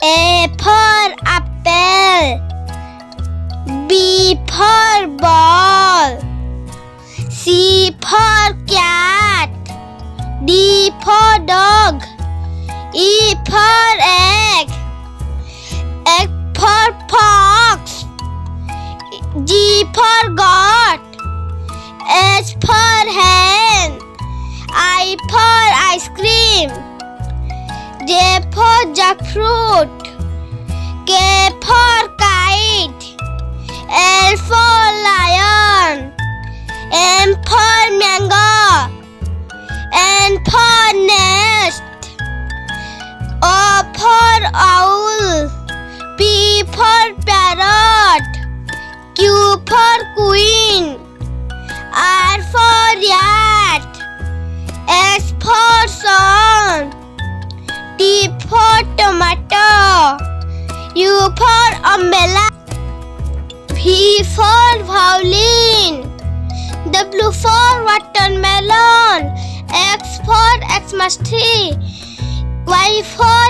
A for apple. B for ball. C for cat. D for dog. E for egg. F for fox. G for goat. H for hen. I for ice cream. J for jackfruit. K for kite. L for lion. M for mango. N for nest. O for owl. P for parrot. Q for queen. R for rat. S for sun. T for tomato. U for umbrella. V for violin. W for watermelon. X for Xmas tree. Y for